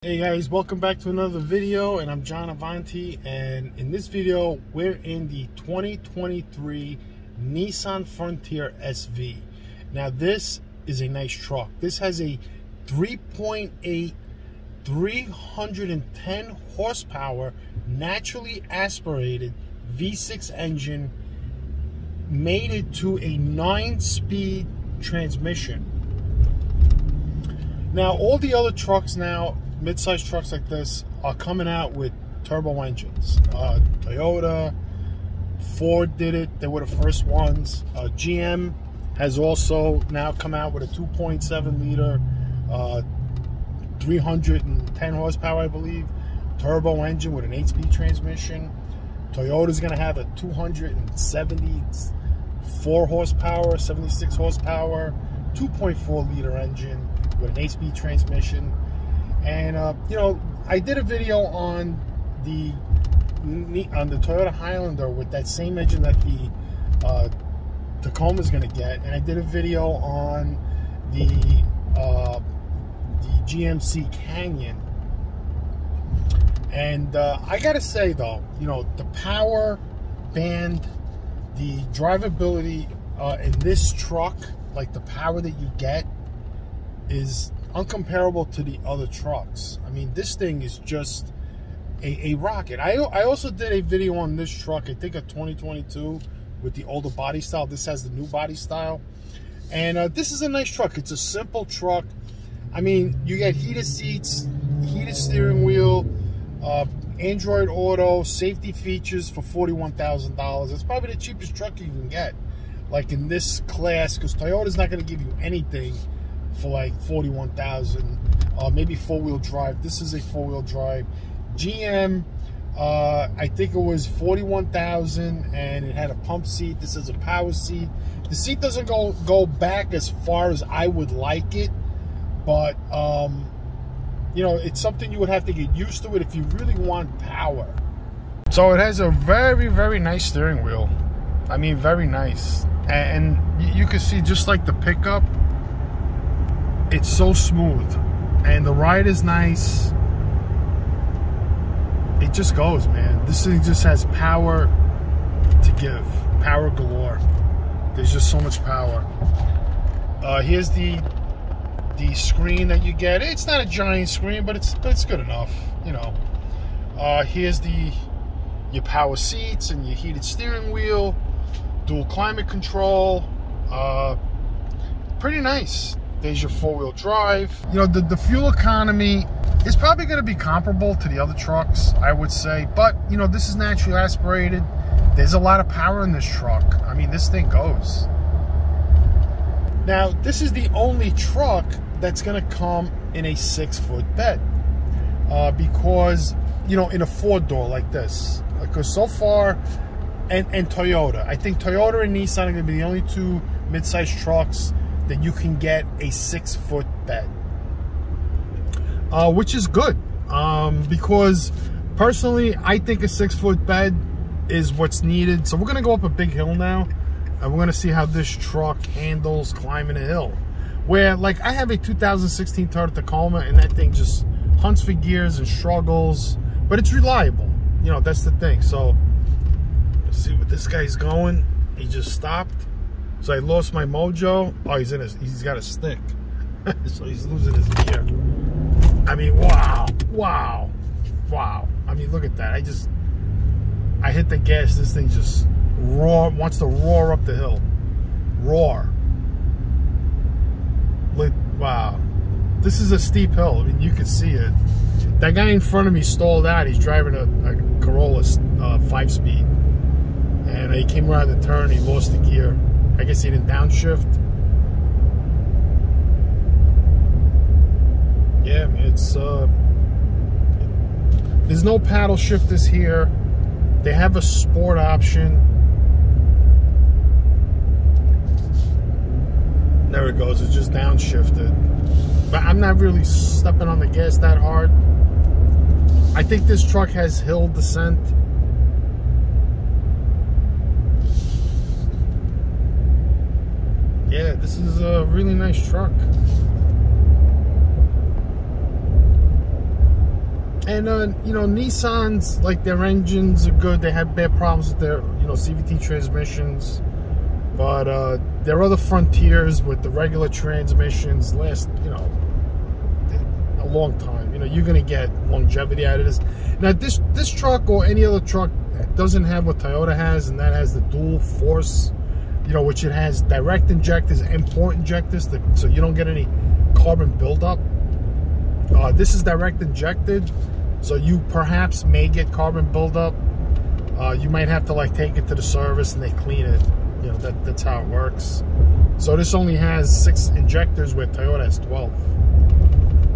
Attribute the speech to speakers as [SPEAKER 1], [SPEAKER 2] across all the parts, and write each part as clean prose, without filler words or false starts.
[SPEAKER 1] Hey guys, welcome back to another video, and I'm JohnAvanti, and in this video we're in the 2023 Nissan Frontier SV. Now this is a nice truck. This has a 3.8 310 horsepower naturally aspirated V6 engine, mated to a 9-speed transmission. Now all the other trucks now, mid-sized trucks like this, are coming out with turbo engines. Toyota, Ford did it. They were the first ones. GM has also now come out with a 2.7 liter 310 horsepower, I believe, turbo engine with an 8-speed transmission. Toyota's going to have a 274 horsepower, 76 horsepower, 2.4 liter engine with an 8-speed transmission. And you know, I did a video on the Toyota Highlander with that same engine that the Tacoma is going to get, and I did a video on the GMC Canyon. And I gotta say though, you know, the power band, the drivability in this truck, like the power that you get, is uncomparable to the other trucks. I mean, this thing is just a rocket. I also did a video on this truck, I think a 2022, with the older body style. This has the new body style, and this is a nice truck. It's a simple truck. I mean, you get heated seats, heated steering wheel, Android Auto, safety features for $41,000. It's probably the cheapest truck you can get, like in this class, because Toyota's not going to give you anything for like $41,000. Maybe four-wheel drive. This is a four-wheel drive. GM, I think it was $41,000, and it had a pump seat. This is a power seat. The seat doesn't go back as far as I would like it, but you know, it's something you would have to get used to it if you really want power. So it has a very, very nice steering wheel. I mean, very nice. And you can see, just like the pickup, it's so smooth, and the ride is nice. It just goes, man. This thing just has power to give, power galore. There's just so much power. Here's the screen that you get. It's not a giant screen, but it's good enough, you know. Here's your power seats and your heated steering wheel, dual climate control. Pretty nice. There's your four-wheel drive. You know, the fuel economy is probably going to be comparable to the other trucks, I would say. But, you know, this is naturally aspirated. There's a lot of power in this truck. I mean, this thing goes. Now, this is the only truck that's going to come in a 6-foot bed. Because, you know, in a 4-door like this. Because so far, and Toyota, I think Toyota and Nissan are going to be the only two mid-sized trucks that you can get a 6-foot bed, which is good, because personally I think a 6-foot bed is what's needed. So we're gonna go up a big hill now, and we're gonna see how this truck handles climbing a hill, where like I have a 2016 Toyota Tacoma, and that thing just hunts for gears and struggles, but it's reliable. You know, that's the thing. So let's see what this guy's going. He just stopped. So I lost my mojo. Oh, he's got a stick. So he's losing his gear. I mean, wow. Wow. Wow. I mean, look at that. I hit the gas. This thing just wants to roar up the hill. Roar. Look, wow. This is a steep hill. I mean, you can see it. That guy in front of me stalled out. He's driving a Corolla 5-speed. And he came around the turn. He lost the gear. I guess he didn't downshift. Yeah, I mean, it's there's no paddle shifters here. They have a sport option. There it goes. It's just downshifted. But I'm not really stepping on the gas that hard. I think this truck has hill descent. Yeah, this is a really nice truck. And you know, Nissans, like, their engines are good. They had bad problems with their, you know, CVT transmissions, but their other Frontiers with the regular transmissions last, you know, a long time. You know, you're gonna get longevity out of this. Now, this truck or any other truck doesn't have what Toyota has, and that has the dual force, you know, which it has direct injectors and port injectors, so you don't get any carbon buildup. This is direct injected, so you perhaps may get carbon buildup. You might have to, like, take it to the service and they clean it. You know, that's how it works. So this only has 6 injectors where Toyota has 12.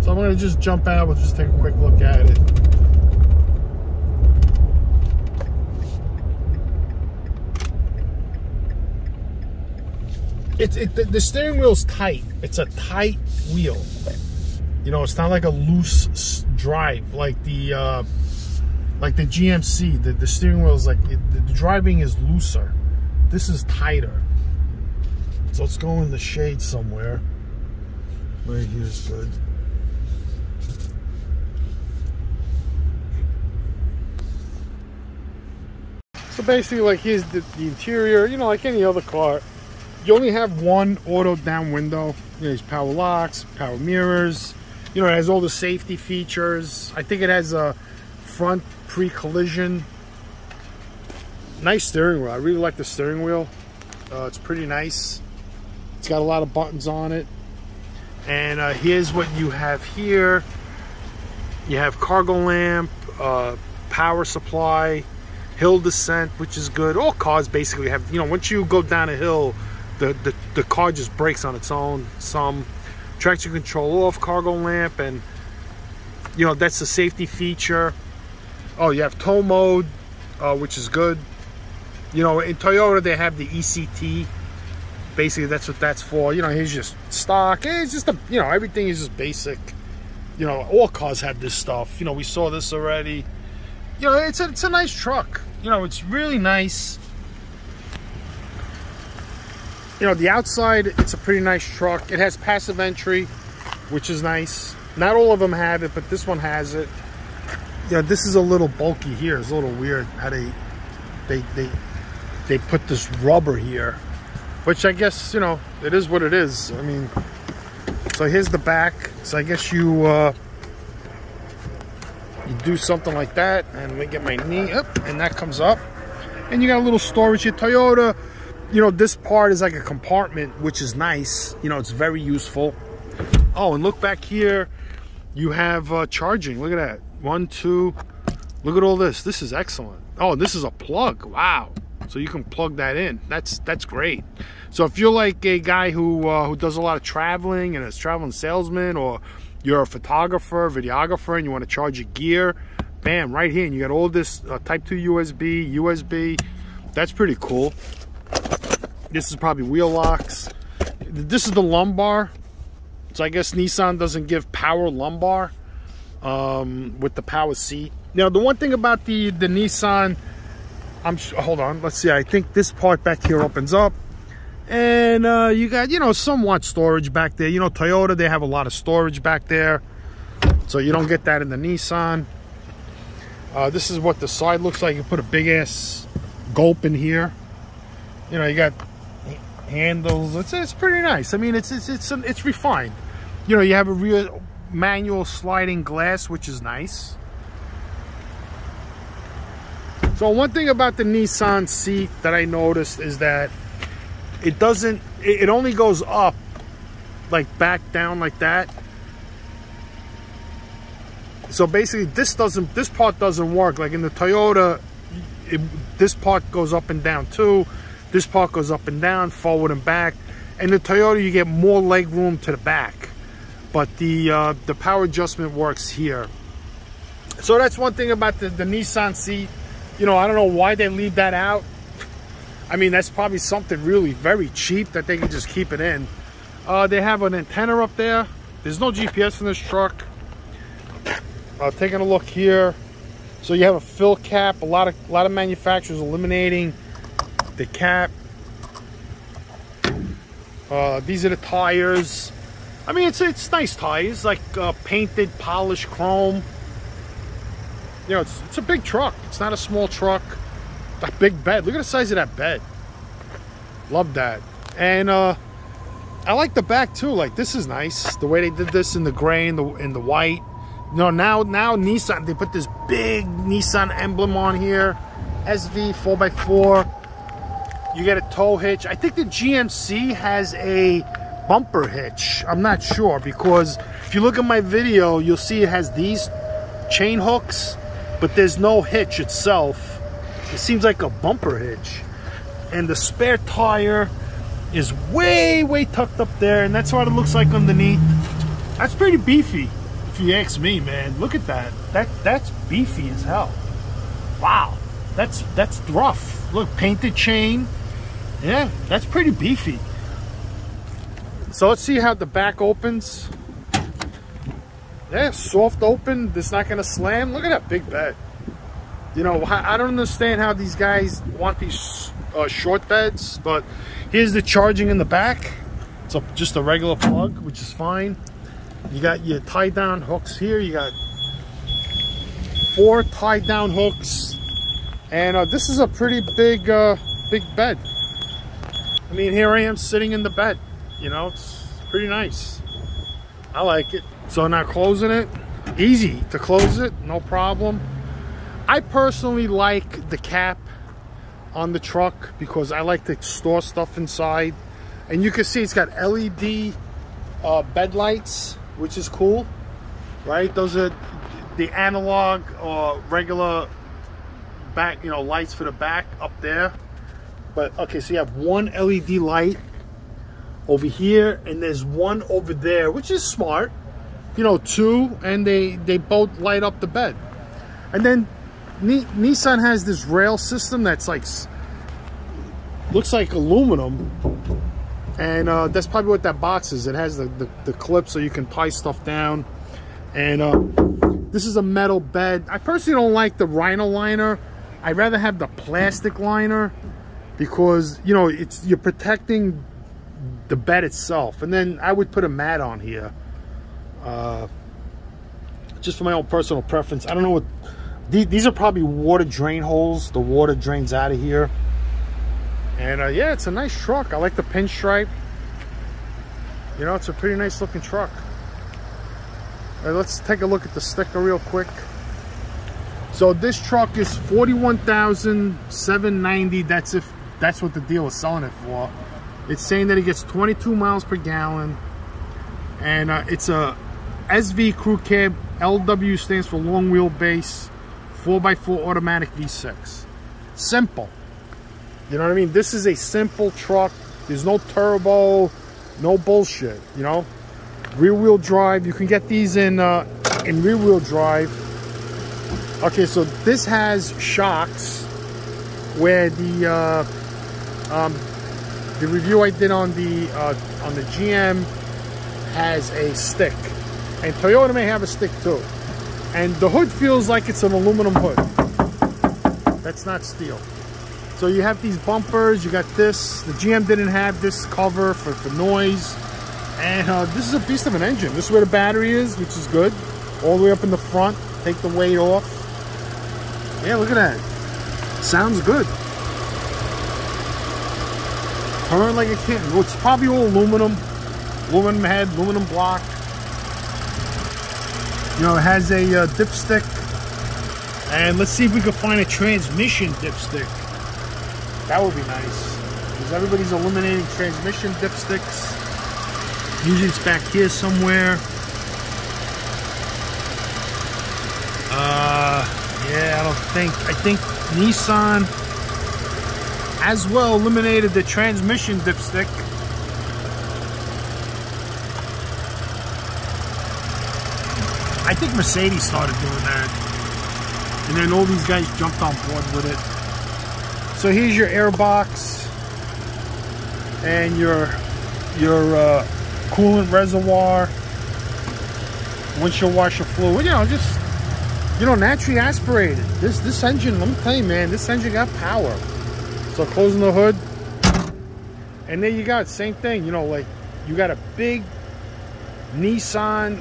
[SPEAKER 1] So I'm gonna just jump out. We'll just take a quick look at it. The steering wheel's tight. It's a tight wheel. You know, it's not like a loose drive like the GMC. The steering wheel is like, the driving is looser. This is tighter. So let's go in the shade somewhere. Right here is good. So basically, like, here's the interior. You know, like any other car, you only have one auto down window. You know, there's power locks, power mirrors. You know, it has all the safety features. I think it has a front pre-collision. Nice steering wheel. I really like the steering wheel. It's pretty nice. It's got a lot of buttons on it. And here's what you have here. You have cargo lamp, power supply, hill descent, which is good. All cars basically have, you know, once you go down a hill, the car just brakes on its own. Some traction control off, cargo lamp, and, you know, that's the safety feature. Oh, you have tow mode, which is good. You know, in Toyota they have the ECT. Basically, that's what that's for. You know, here's just stock. It's just a, you know, everything is just basic. You know, all cars have this stuff. You know, we saw this already. You know, it's a nice truck. You know, it's really nice. You know, the outside, it's a pretty nice truck. It has passive entry, which is nice. Not all of them have it, but this one has it. Yeah, this is a little bulky here. It's a little weird how they put this rubber here, which I guess, you know, it is what it is. I mean, so here's the back. So I guess you do something like that, and we get my knee up, and that comes up, and you got a little storage here. Toyota, you know, this part is like a compartment, which is nice. You know, it's very useful. Oh, and look back here, you have charging. Look at that. 1, 2. Look at all this. This is excellent. Oh, this is a plug. Wow. So you can plug that in. That's great. So if you're like a guy who does a lot of traveling and is a traveling salesman, or you're a photographer, videographer, and you want to charge your gear, bam, right here, and you got all this Type 2 USB. That's pretty cool. This is probably wheel locks. This is the lumbar. So I guess Nissan doesn't give power lumbar with the power seat. Now, the one thing about the Nissan, hold on, let's see. I think this part back here opens up, and you got, you know, somewhat storage back there. You know, Toyota, they have a lot of storage back there, so you don't get that in the Nissan. This is what the side looks like. You put a big ass gulp in here. You know, you got handles. It's pretty nice. I mean, it's refined. You know, you have a real manual sliding glass, which is nice. So one thing about the Nissan seat that I noticed is that it only goes up, like back down like that. So basically this part doesn't work. Like in the Toyota, this part goes up and down too. This part goes up and down, forward and back. And the Toyota, you get more leg room to the back. But the power adjustment works here. So that's one thing about the Nissan seat. You know, I don't know why they leave that out. I mean, that's probably something really very cheap that they can just keep it in. They have an antenna up there. There's no GPS in this truck. Taking a look here. So you have a fill cap. A lot of manufacturers eliminating the cap. These are the tires. I mean, it's nice tires, like painted, polished chrome. You know, it's a big truck. It's not a small truck. A big bed. Look at the size of that bed. Love that. And I like the back too. Like, this is nice. The way they did this in the gray and the white. You know, now Nissan, they put this big Nissan emblem on here. SV 4x4. You get a tow hitch. I think the GMC has a bumper hitch. I'm not sure, because if you look at my video, you'll see it has these chain hooks, but there's no hitch itself. It seems like a bumper hitch. And the spare tire is way tucked up there, and that's what it looks like underneath. That's pretty beefy, if you ask me, man. Look at that. That's beefy as hell. Wow, that's rough. Look, painted chain. Yeah, that's pretty beefy. So let's see how the back opens. Yeah, soft open. It's not gonna slam. Look at that big bed. You know, I don't understand how these guys want these short beds, but here's the charging in the back. It's just a regular plug, which is fine. You got your tie down hooks here. You got 4 tie down hooks, and this is a pretty big bed. I mean, here I am sitting in the bed. You know, it's pretty nice. I like it. So now closing it, easy to close it, no problem. I personally like the cap on the truck because I like to store stuff inside. And you can see it's got LED bed lights, which is cool, right? Those are the analog or regular back, you know, lights for the back up there. But okay, so you have one LED light over here, and there's one over there, which is smart. You know, 2, and they both light up the bed. And then Nissan has this rail system that's like, looks like aluminum, and that's probably what that box is. It has the clip so you can tie stuff down. And this is a metal bed. I personally don't like the Rhino liner. I'd rather have the plastic liner, because you know, you're protecting the bed itself. And then I would put a mat on here, just for my own personal preference. I don't know what these are. Probably water drain holes. The water drains out of here. And yeah, it's a nice truck. I like the pinstripe. You know, it's a pretty nice looking truck. Let's take a look at the sticker real quick. So this truck is $41,790. That's what the deal is selling it for. It's saying that it gets 22 miles per gallon, and it's a SV crew cab. LW stands for long wheelbase, 4x4 automatic V6. Simple. You know what I mean? This is a simple truck. There's no turbo, no bullshit. You know, rear wheel drive. You can get these in rear wheel drive. Okay, so this has shocks, where the review I did on the GM has a stick, and Toyota may have a stick too. And the hood feels like it's an aluminum hood. That's not steel. So you have these bumpers. You got this. The GM didn't have this cover for noise. And this is a beast of an engine. This is where the battery is, which is good. All the way up in the front. Take the weight off. Yeah, look at that. Sounds good. Turn like a kitten. Well, it's probably all aluminum. Aluminum head, aluminum block. You know, it has a dipstick. And let's see if we can find a transmission dipstick. That would be nice, because everybody's eliminating transmission dipsticks. Usually it's back here somewhere. Yeah, I think Nissan as well eliminated the transmission dipstick. I think Mercedes started doing that, and then all these guys jumped on board with it. So here's your air box and your coolant reservoir, windshield washer fluid. You know, just, you know, naturally aspirated. This engine, let me tell you, man, this engine got power. So closing the hood, and there you got same thing. You know, like, you got a big Nissan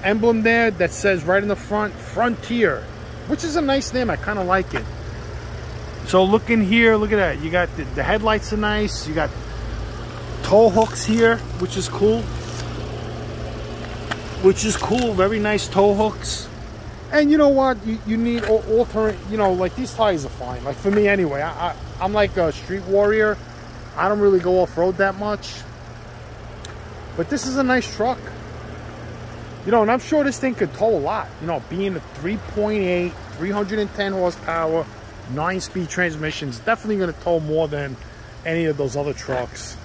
[SPEAKER 1] emblem there that says right in the front, Frontier, which is a nice name. I kind of like it. So look in here, look at that. You got the headlights are nice. You got tow hooks here, which is cool. Very nice tow hooks. And you know what? You need alternate, you know, like these tires are fine. Like for me anyway, I'm like a street warrior. I don't really go off-road that much. But this is a nice truck. You know, and I'm sure this thing could tow a lot. You know, being a 3.8, 310 horsepower, 9-speed transmission is definitely going to tow more than any of those other trucks.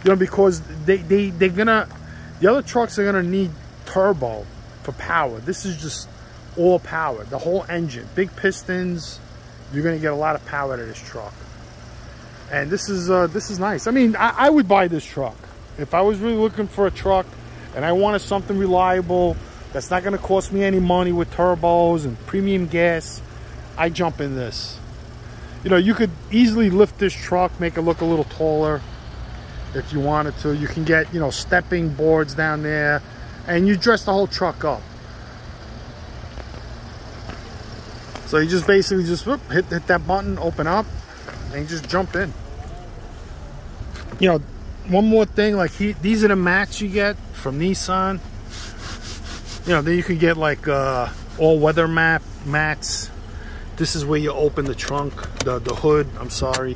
[SPEAKER 1] You know, because they're gonna, the other trucks are gonna need turbo for power. This is just all power, the whole engine, big pistons. You're gonna get a lot of power out of this truck, and this is nice. I mean, I would buy this truck if I was really looking for a truck and I wanted something reliable that's not gonna cost me any money with turbos and premium gas. I jump in this. You know, you could easily lift this truck, make it look a little taller if you wanted to. You can get, you know, stepping boards down there, and you dress the whole truck up. So you just basically just whoop, hit that button, open up, and you just jump in. You know, one more thing, like these are the mats you get from Nissan. You know, then you can get like all-weather mats. This is where you open the trunk, the hood, I'm sorry.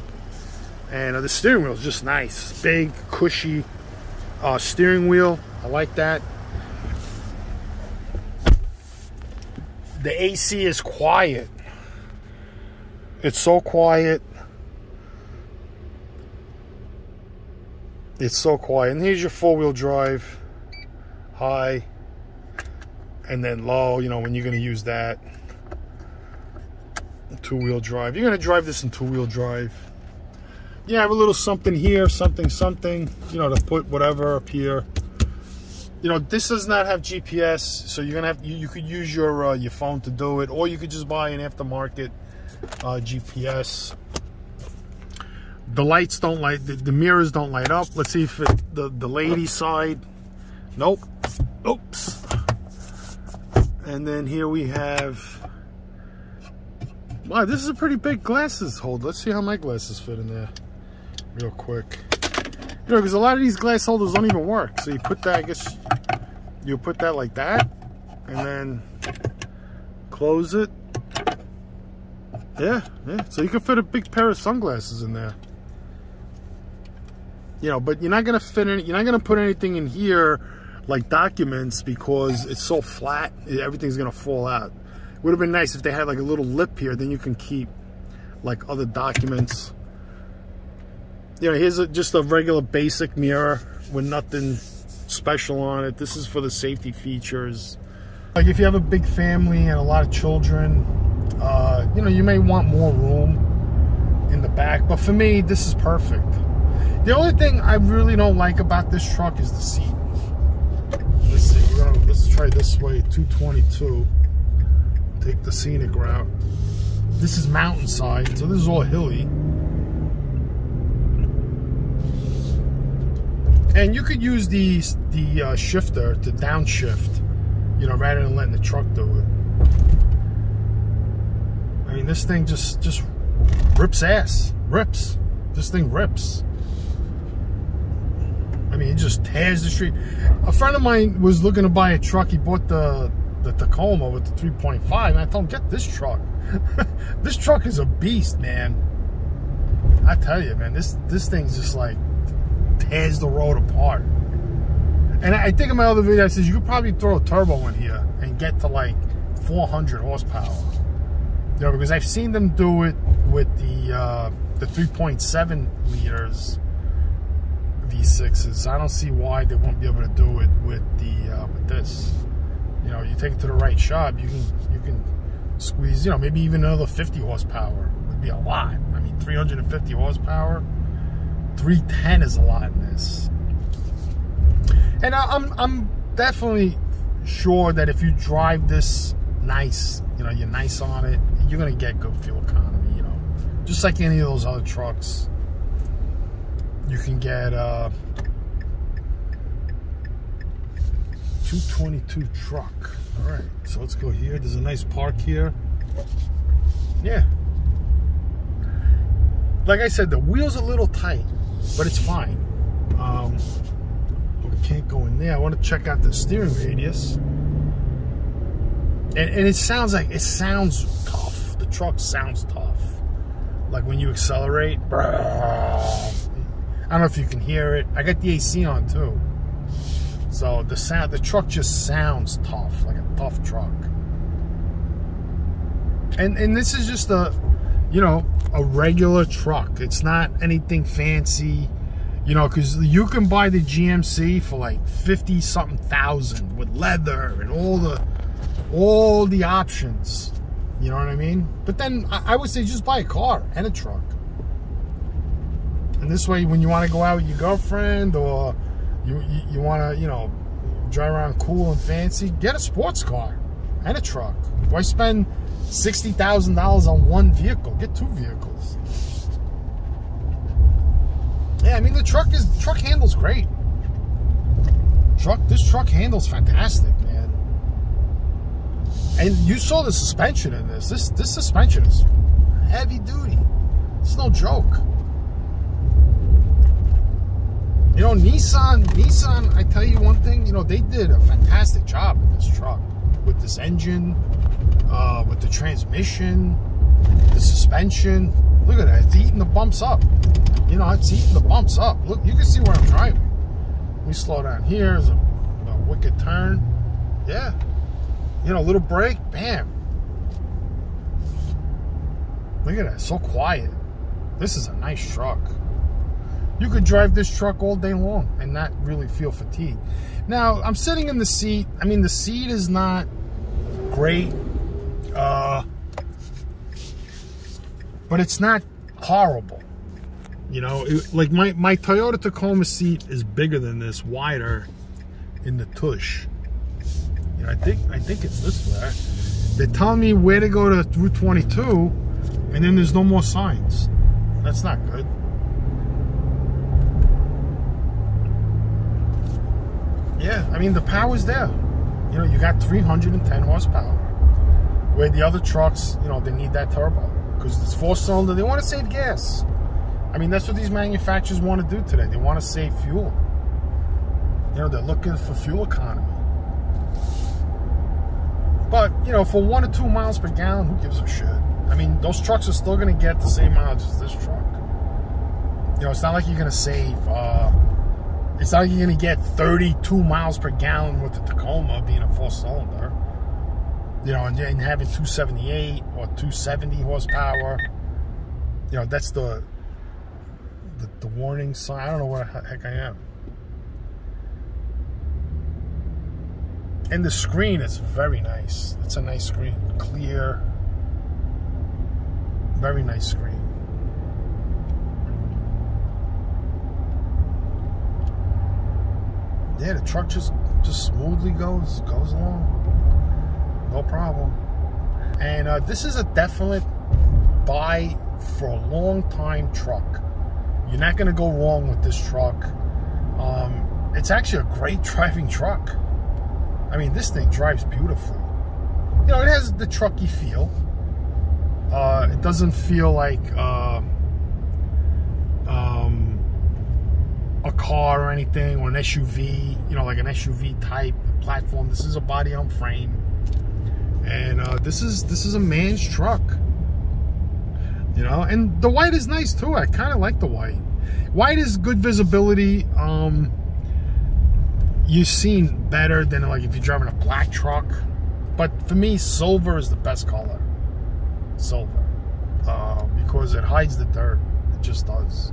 [SPEAKER 1] And the steering wheel is just nice. Big, cushy steering wheel. I like that. The AC is quiet. It's so quiet. It's so quiet. And here's your four-wheel drive. High. And then low, you know, when you're going to use that. Two-wheel drive. You're going to drive this in two-wheel drive. You have a little something here, something, you know, to put whatever up here. You know, this does not have GPS, so you're gonna have, you could use your phone to do it, or you could just buy an aftermarket GPS. The lights don't light, the mirrors don't light up. Let's see if the lady side. Nope. Oops. And then here we have. Wow, this is a pretty big glasses hold. Let's see how my glasses fit in there real quick. You know, because a lot of these glass holders don't even work. So you put that, I guess you put that like that, and then close it. Yeah. So you can fit a big pair of sunglasses in there. You know, but you're not gonna fit in. You're not gonna put anything in here like documents because it's so flat. Everything's gonna fall out. Would have been nice if they had like a little lip here. Then you can keep like other documents. You know, here's just a regular basic mirror with nothing special on it. This is for the safety features. Like if you have a big family and a lot of children, you know, you may want more room in the back. But for me, this is perfect. The only thing I really don't like about this truck is the seat. Let's see, let's try this way, 222. Take the scenic route. This is mountainside, so this is all hilly. And you could use the shifter to downshift, you know, rather than letting the truck do it. I mean, this thing just rips ass. Rips. This thing rips. I mean, it just tears the street. A friend of mine was looking to buy a truck. He bought the Tacoma with the 3.5, and I told him, get this truck. This truck is a beast, man. I tell you, man, this thing's just like tears the road apart. And I think in my other video I said you could probably throw a turbo in here and get to like 400 horsepower. You know, because I've seen them do it with the 3.7 liters V6s. I don't see why they won't be able to do it with with this. You know, you take it to the right shop, you can squeeze, you know, maybe even another 50 horsepower would be a lot. I mean, 350 horsepower, 310 is a lot in this. And I'm definitely sure that if you drive this nice, you know, you're nice on it, you're gonna get good fuel economy, you know, just like any of those other trucks. You can get 222 truck. All right, so let's go here. There's a nice park here. Yeah. Like I said, the wheel's a little tight, but it's fine. We can't go in there. I want to check out the steering radius. And it sounds tough. The truck sounds tough. Like when you accelerate. I don't know if you can hear it. I got the AC on too. So the truck just sounds tough, like a tough truck. And this is just a regular truck. It's not anything fancy, because you can buy the GMC for like 50-something thousand with leather and all the options. You know what I mean? But then I would say just buy a car and a truck. And this way, when you want to go out with your girlfriend or you want to, drive around cool and fancy, get a sports car and a truck. Why spend $60,000 on one vehicle? Get two vehicles. Yeah, I mean the truck handles great. This truck handles fantastic, man. And you saw the suspension in this. This suspension is heavy duty. It's no joke. Nissan, I tell you one thing, they did a fantastic job with this truck. With this engine, with the transmission, the suspension. Look at that, it's eating the bumps up. It's eating the bumps up. Look, you can see where I'm driving. Let me slow down here. There's a wicked turn. Yeah. Little brake, bam. Look at that, so quiet. This is a nice truck. You could drive this truck all day long and not really feel fatigued. Now, I'm sitting in the seat. I mean, the seat is not great, but it's not horrible. Like my Toyota Tacoma seat is bigger than this, wider in the tush. I think it's this way. They're telling me where to go to Route 22, and then there's no more signs. That's not good. Yeah, I mean, the power's there. You got 310 horsepower. Where the other trucks, they need that turbo. Because it's 4-cylinder, they want to save gas. I mean, that's what these manufacturers want to do today. They want to save fuel. They're looking for fuel economy. But, for 1 or 2 miles per gallon, who gives a shit? I mean, those trucks are still going to get the same mileage as this truck. It's not like you're going to save... It's not like you're going to get 32 miles per gallon with the Tacoma being a 4-cylinder. And having 278 or 270 horsepower. That's the warning sign. I don't know where the heck I am. And the screen is very nice. It's a nice screen. Clear. Very nice screen. Yeah, the truck just smoothly goes along. No problem. And this is a definite buy for a long time truck. You're not going to go wrong with this truck. It's actually a great driving truck. I mean, this thing drives beautifully. It has the trucky feel. It doesn't feel like a car or anything, or an SUV, like an SUV type platform. This is a body on frame, and this is a man's truck. And the white is nice too. I kind of like the white. White is good visibility. You've seen better than like if you're driving a black truck. But for me, silver is the best color. Silver, because it hides the dirt. It just does.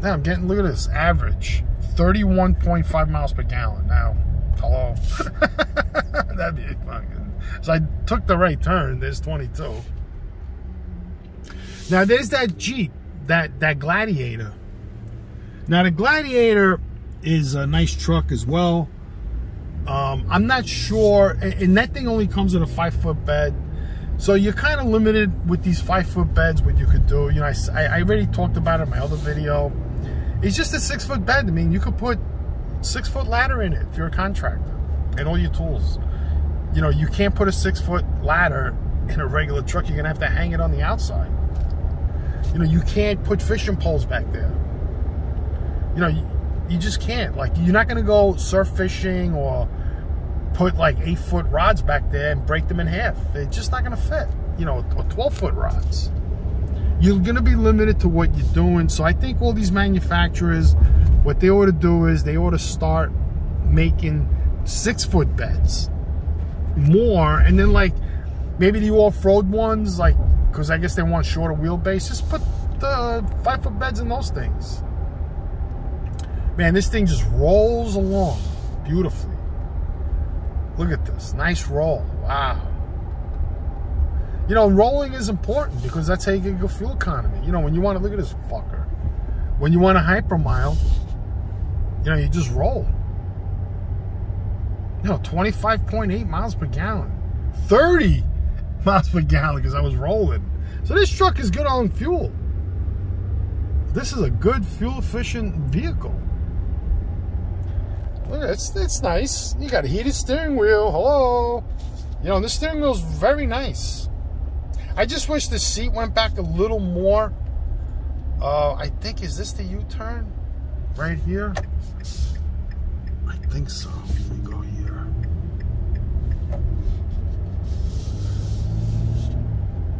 [SPEAKER 1] Now I'm getting, look at this, average 31.5 miles per gallon. Now, hello. That'd be fucking. So I took the right turn. There's 22. Now there's that Jeep, that Gladiator. Now the Gladiator is a nice truck as well. I'm not sure, and that thing only comes in a 5-foot bed. So you're kind of limited with these 5-foot beds, what you could do. I already talked about it in my other video. It's just a 6-foot bed. I mean, you could put 6-foot ladder in it if you're a contractor, and all your tools. You know, you can't put a 6-foot ladder in a regular truck. You're gonna have to hang it on the outside. You know, you can't put fishing poles back there. You know, you just can't. Like, you're not gonna go surf fishing or put like 8-foot rods back there and break them in half. They're just not gonna fit. You know, or 12-foot rods. You're gonna be limited to what you're doing. So I think all these manufacturers, what they ought to do is they ought to start making 6-foot beds more, and then like maybe the off-road ones, like, because I guess they want shorter wheelbase, just put the 5-foot beds in those things. Man, this thing just rolls along beautifully. Look at this, nice roll. Wow. You know, rolling is important because that's how you get good fuel economy. You know, when you want to, look at this fucker. When you want a hypermile, you know, you just roll. You know, 25.8 miles per gallon. 30 miles per gallon because I was rolling. So this truck is good on fuel. This is a good fuel efficient vehicle. Look at it, it's nice. You got a heated steering wheel. Hello. You know, this steering wheel's very nice. I just wish the seat went back a little more. I think, is this the U-turn? Right here? I think so. Let me go here.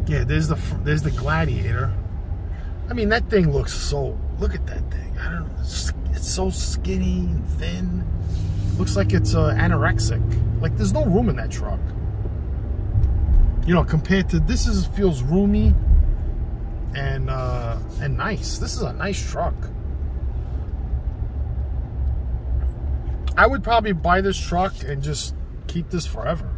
[SPEAKER 1] Yeah, there's the Gladiator. I mean, that thing looks so, look at that thing. I don't know, it's so skinny and thin. Looks like it's anorexic. Like, there's no room in that truck. You know, compared to this, feels roomy and nice. This is a nice truck. I would probably buy this truck and just keep this forever,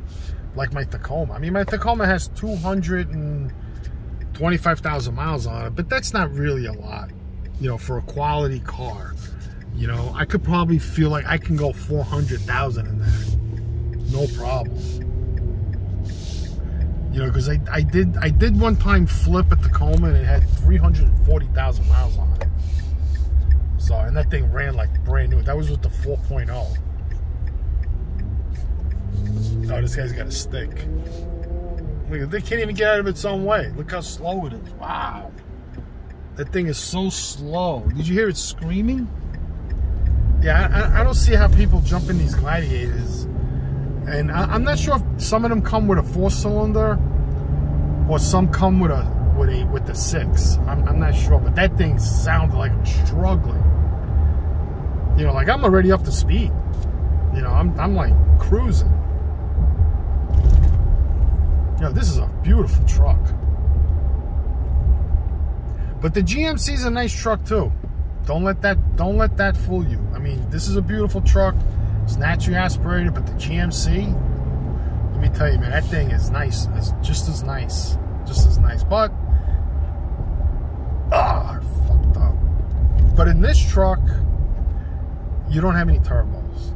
[SPEAKER 1] like my Tacoma. I mean, my Tacoma has 225,000 miles on it, but that's not really a lot, you know, for a quality car. You know, I could probably feel like I can go 400,000 in that, no problem. You know, because I did one time flip a Tacoma and it had 340,000 miles on it. So, and that thing ran like brand new. That was with the 4.0. Oh, this guy's got a stick. Look, they can't even get out of its own way. Look how slow it is. Wow. That thing is so slow. Did you hear it screaming? Yeah, I don't see how people jump in these Gladiators. And I'm not sure if some of them come with a 4-cylinder or some come with the 6. I'm not sure, but that thing sounded like I'm struggling. You know, like I'm already up to speed. You know, I'm like cruising. You know, this is a beautiful truck. But the GMC's a nice truck too. Don't let that fool you. I mean, this is a beautiful truck. It's naturally aspirated, but the GMC, let me tell you, man, that thing is nice. It's just as nice. Just as nice. But, I fucked up. But in this truck, you don't have any turbos.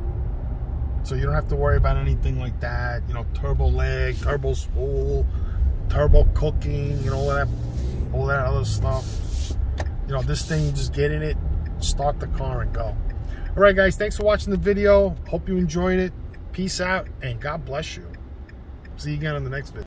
[SPEAKER 1] So you don't have to worry about anything like that. You know, turbo leg, turbo spool, turbo cooking, you know, all that other stuff. You know, this thing, you just get in it, start the car and go. All right, guys, thanks for watching the video. Hope you enjoyed it. Peace out, and God bless you. See you again on the next video.